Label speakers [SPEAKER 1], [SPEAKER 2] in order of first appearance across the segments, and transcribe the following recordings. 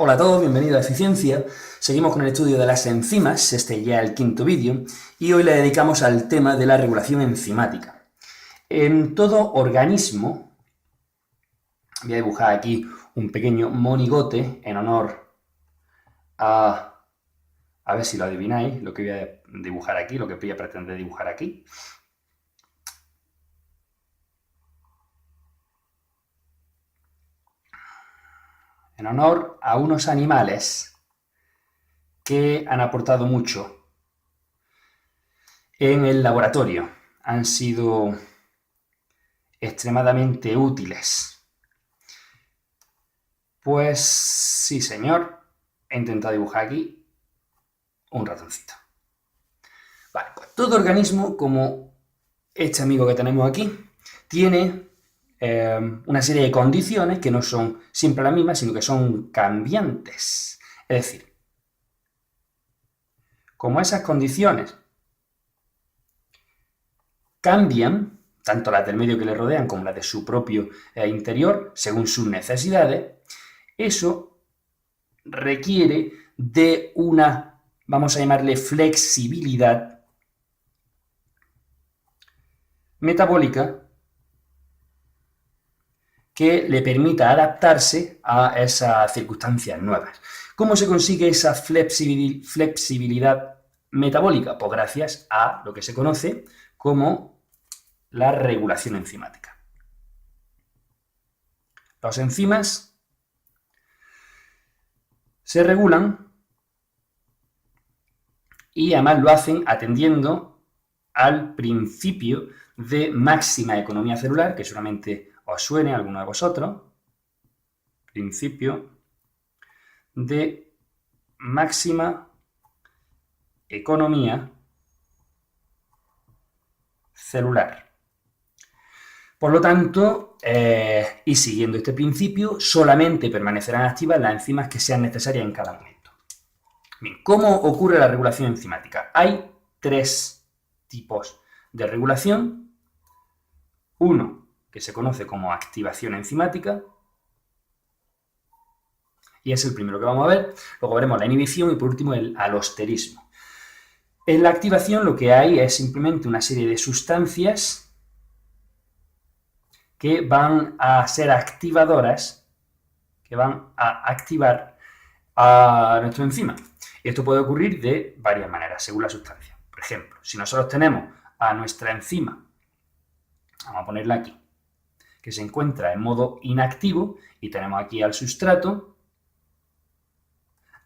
[SPEAKER 1] Hola a todos, bienvenidos a Eficiencia. Seguimos con el estudio de las enzimas, este ya es el quinto vídeo, y hoy le dedicamos al tema de la regulación enzimática. En todo organismo, voy a dibujar aquí un pequeño monigote en honor a ver si lo adivináis, lo que voy a dibujar aquí, lo que voy a pretender dibujar aquí. En honor a unos animales que han aportado mucho en el laboratorio. Han sido extremadamente útiles. Pues sí, señor. He intentado dibujar aquí un ratoncito. Vale, pues todo organismo, como este amigo que tenemos aquí, tiene una serie de condiciones que no son siempre las mismas, sino que son cambiantes. Es decir, como esas condiciones cambian, tanto las del medio que le rodean como las de su propio interior, según sus necesidades, eso requiere de una, vamos a llamarle, flexibilidad metabólica que le permita adaptarse a esas circunstancias nuevas. ¿Cómo se consigue esa flexibilidad metabólica? Pues gracias a lo que se conoce como la regulación enzimática. Las enzimas se regulan y además lo hacen atendiendo al principio de máxima economía celular, que seguramente os suene a alguno de vosotros. Principio de máxima economía celular. Por lo tanto, y siguiendo este principio, solamente permanecerán activas las enzimas que sean necesarias en cada momento. Bien, ¿cómo ocurre la regulación enzimática? Hay tres tipos de regulación. Uno que se conoce como activación enzimática, y es el primero que vamos a ver. Luego veremos la inhibición y por último el alosterismo. En la activación lo que hay es simplemente una serie de sustancias que van a ser activadoras, que van a activar a nuestra enzima. Y esto puede ocurrir de varias maneras, según la sustancia. Por ejemplo, si nosotros tenemos a nuestra enzima, vamos a ponerla aquí, que se encuentra en modo inactivo, y tenemos aquí al sustrato,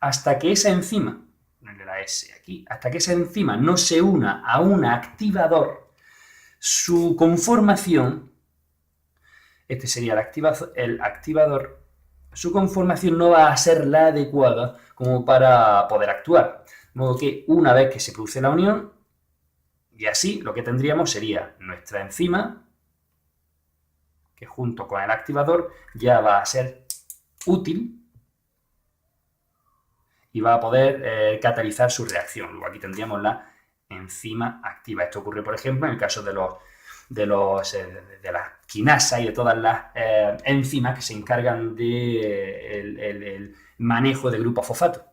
[SPEAKER 1] hasta que esa enzima, ponerle la S aquí, hasta que esa enzima no se una a un activador, su conformación, este sería el activador, su conformación no va a ser la adecuada como para poder actuar. De modo que una vez que se produce la unión, y así lo que tendríamos sería nuestra enzima, que junto con el activador ya va a ser útil y va a poder catalizar su reacción. Luego aquí tendríamos la enzima activa. Esto ocurre, por ejemplo, en el caso de las quinasas y de todas las enzimas que se encargan del manejo de grupos fosfato,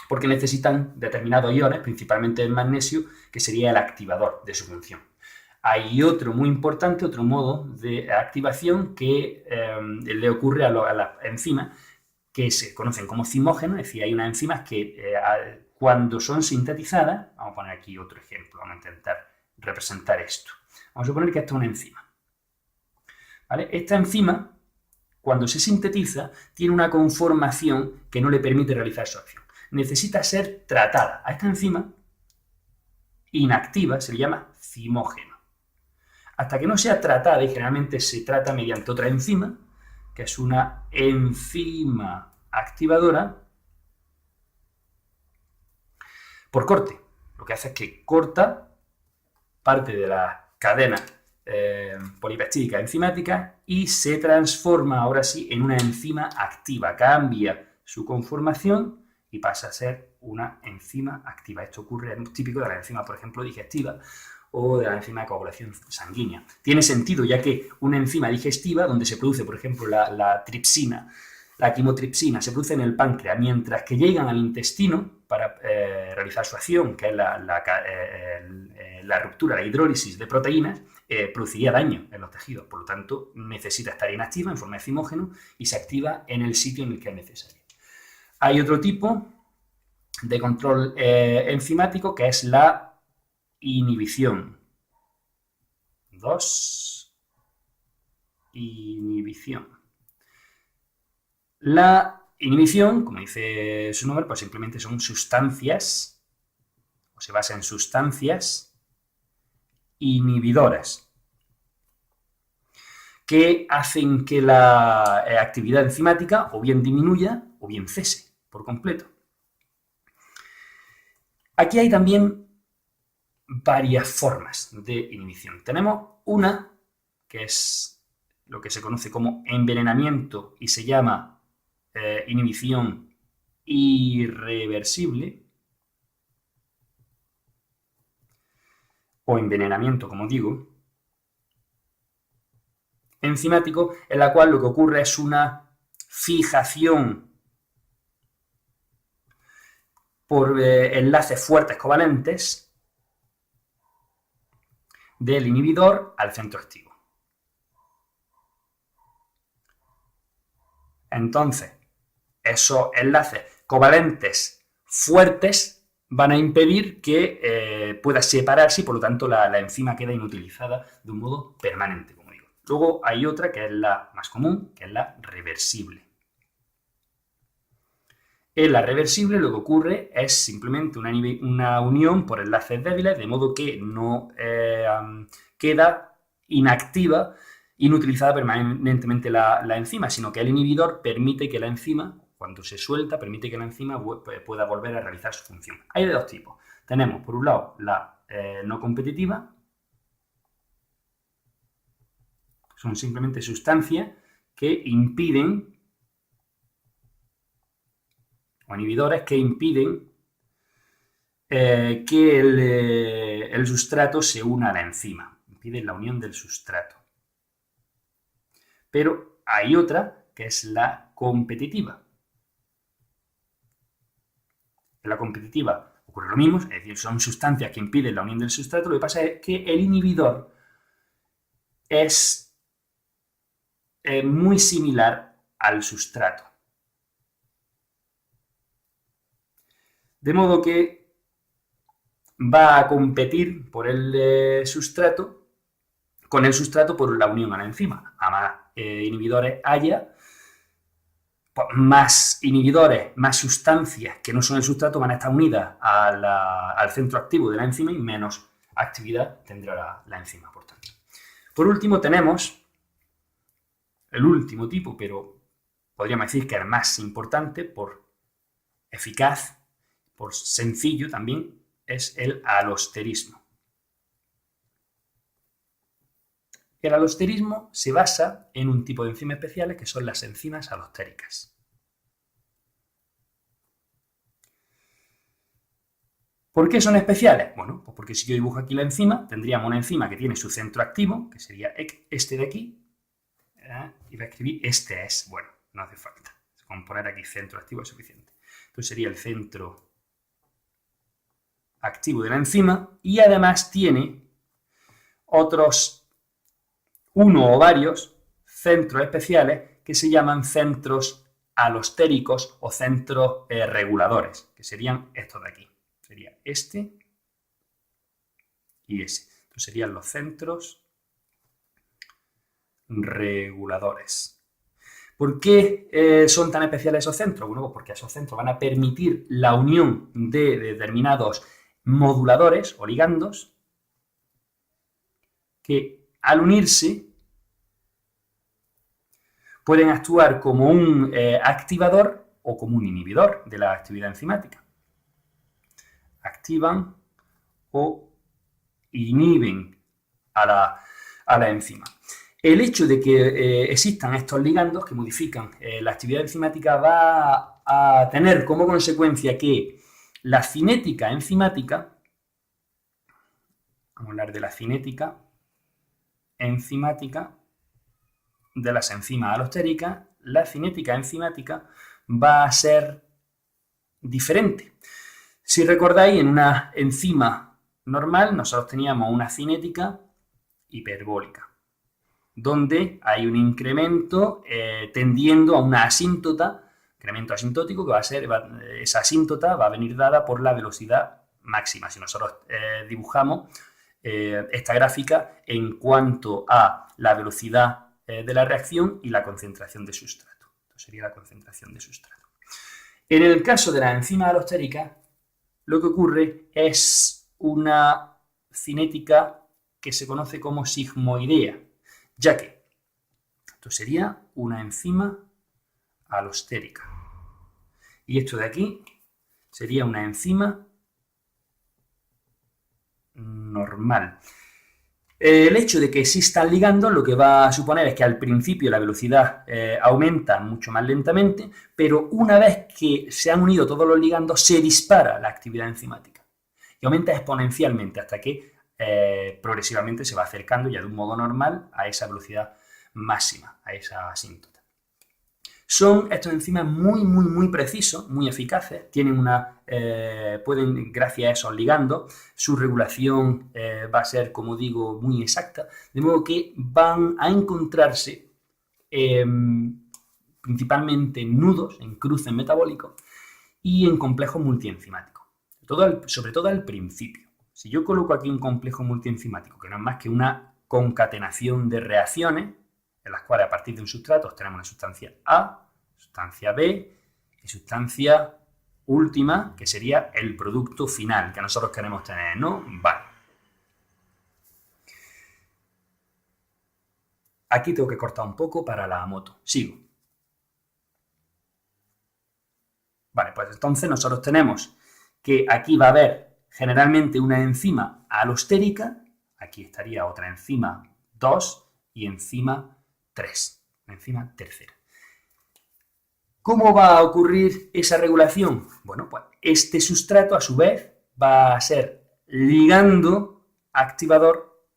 [SPEAKER 1] porque necesitan determinados iones, principalmente el magnesio, que sería el activador de su función. Hay otro muy importante, otro modo de activación que le ocurre a las enzimas que se conocen como zimógenos, es decir, hay unas enzimas que cuando son sintetizadas, vamos a poner aquí otro ejemplo, vamos a intentar representar esto. Vamos a suponer que esto es una enzima. ¿Vale? Esta enzima, cuando se sintetiza, tiene una conformación que no le permite realizar su acción. Necesita ser tratada. A esta enzima inactiva se le llama zimógeno. Hasta que no sea tratada, y generalmente se trata mediante otra enzima, que es una enzima activadora, por corte. Lo que hace es que corta parte de la cadena polipeptídica enzimática y se transforma ahora sí en una enzima activa. Cambia su conformación y pasa a ser una enzima activa. Esto ocurre, es típico de la enzima, por ejemplo, digestiva o de la enzima de coagulación sanguínea. Tiene sentido, ya que una enzima digestiva, donde se produce, por ejemplo, la tripsina La quimotripsina se produce en el páncreas, mientras que llegan al intestino para realizar su acción, que es la ruptura, la hidrólisis de proteínas, produciría daño en los tejidos. Por lo tanto, necesita estar inactiva en forma de zimógeno y se activa en el sitio en el que es necesario. Hay otro tipo de control enzimático que es la inhibición. 2. Inhibición. La inhibición, como dice su nombre, pues simplemente son sustancias, o se basa en sustancias inhibidoras que hacen que la actividad enzimática o bien disminuya o bien cese por completo. Aquí hay también varias formas de inhibición. Tenemos una que es lo que se conoce como envenenamiento y se llama inhibición irreversible o envenenamiento, como digo, enzimático, en la cual lo que ocurre es una fijación por enlaces fuertes covalentes del inhibidor al centro activo. Entonces, esos enlaces covalentes fuertes van a impedir que pueda separarse y por lo tanto la enzima queda inutilizada de un modo permanente, como digo. Luego hay otra que es la más común, que es la reversible. En la reversible lo que ocurre es simplemente una unión por enlaces débiles, de modo que no queda inactiva, inutilizada permanentemente la enzima, sino que el inhibidor permite que la enzima, cuando se suelta, permite que la enzima pueda volver a realizar su función. Hay de dos tipos. Tenemos, por un lado, la no competitiva. Son simplemente sustancias que impiden, o inhibidores que impiden que el sustrato se una a la enzima. Impiden la unión del sustrato. Pero hay otra que es la competitiva. En la competitiva ocurre lo mismo, es decir, son sustancias que impiden la unión del sustrato. Lo que pasa es que el inhibidor es muy similar al sustrato. De modo que va a competir por el sustrato, con el sustrato por la unión a la enzima. A más inhibidores haya, pues más inhibidores, más sustancias que no son el sustrato van a estar unidas al centro activo de la enzima y menos actividad tendrá la enzima, por tanto. Por último tenemos el último tipo, pero podríamos decir que es el más importante por eficaz, por sencillo también, es el alosterismo. El alosterismo se basa en un tipo de enzimas especiales que son las enzimas alostéricas. ¿Por qué son especiales? Bueno, pues porque si yo dibujo aquí la enzima, tendríamos una enzima que tiene su centro activo, que sería este de aquí, y voy a escribir este es, bueno, no hace falta, con poner aquí centro activo es suficiente. Entonces sería el centro activo de la enzima y además tiene otros uno o varios centros especiales que se llaman centros alostéricos o centros reguladores, que serían estos de aquí. Sería este y ese. Entonces serían los centros reguladores. ¿Por qué son tan especiales esos centros? Bueno, pues porque esos centros van a permitir la unión de determinados moduladores o ligandos que al unirse pueden actuar como un activador o como un inhibidor de la actividad enzimática. Activan o inhiben a la enzima. El hecho de que existan estos ligandos que modifican la actividad enzimática va a tener como consecuencia que la cinética enzimática, vamos a hablar de la cinética enzimática de las enzimas alostéricas, la cinética enzimática va a ser diferente. Si recordáis, en una enzima normal nosotros teníamos una cinética hiperbólica, donde hay un incremento tendiendo a una asíntota, incremento asintótico, que va a ser, esa asíntota va a venir dada por la velocidad máxima. Si nosotros dibujamos esta gráfica en cuanto a la velocidad de la reacción y la concentración de sustrato. Esto sería la concentración de sustrato. En el caso de las enzimas alostéricas, lo que ocurre es una cinética que se conoce como sigmoidea, ya que esto sería una enzima alostérica. Y esto de aquí sería una enzima normal. El hecho de que existan ligandos lo que va a suponer es que al principio la velocidad aumenta mucho más lentamente, pero una vez que se han unido todos los ligandos se dispara la actividad enzimática y aumenta exponencialmente hasta que progresivamente se va acercando ya de un modo normal a esa velocidad máxima, a esa asíntota. Son estos enzimas muy precisos, muy eficaces, tienen pueden, gracias a esos ligandos, su regulación va a ser, como digo, muy exacta, de modo que van a encontrarse principalmente en nudos, en cruces metabólicos y en complejos multienzimáticos, sobre todo al principio. Si yo coloco aquí un complejo multienzimático, que no es más que una concatenación de reacciones, en las cuales a partir de un sustrato tenemos una sustancia A, sustancia B y sustancia última, que sería el producto final que nosotros queremos tener, ¿no? Vale. Aquí tengo que cortar un poco para la moto. Sigo. Vale, pues entonces nosotros tenemos que aquí va a haber generalmente una enzima alostérica, aquí estaría otra enzima 2 y enzima 3, la enzima tercera. ¿Cómo va a ocurrir esa regulación? Bueno, pues este sustrato a su vez va a ser ligando activador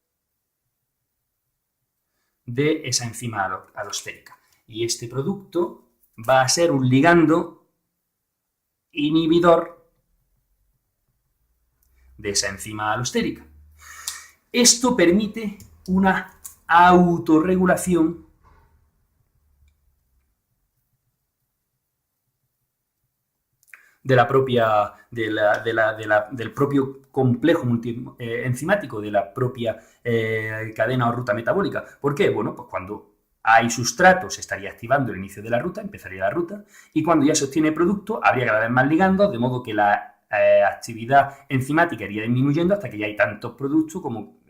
[SPEAKER 1] de esa enzima alostérica. Y este producto va a ser un ligando inhibidor de esa enzima alostérica. Esto permite una autorregulación del propio complejo enzimático, de la propia cadena o ruta metabólica. ¿Por qué? Bueno, pues cuando hay sustrato se estaría activando el inicio de la ruta, empezaría la ruta, y cuando ya se obtiene producto habría cada vez más ligandos, de modo que la actividad enzimática iría disminuyendo hasta que ya hay tantos productos como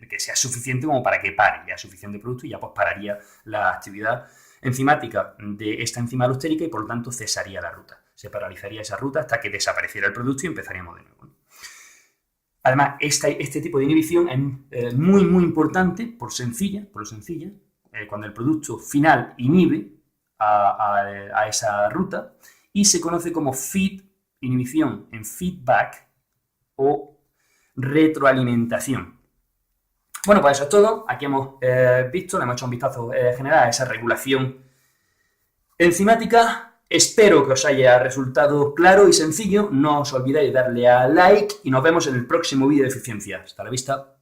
[SPEAKER 1] que sea suficiente como para que pare, ya suficiente producto y ya pues pararía la actividad enzimática de esta enzima alostérica y por lo tanto cesaría la ruta. Se paralizaría esa ruta hasta que desapareciera el producto y empezaríamos de nuevo. Además, este tipo de inhibición es muy importante por lo sencilla, cuando el producto final inhibe a esa ruta y se conoce como feed, inhibición en feedback o retroalimentación. Bueno, pues eso es todo. Aquí hemos visto, le hemos hecho un vistazo general a esa regulación enzimática. Espero que os haya resultado claro y sencillo. No os olvidéis de darle a like y nos vemos en el próximo vídeo de eficiencia. Hasta la vista.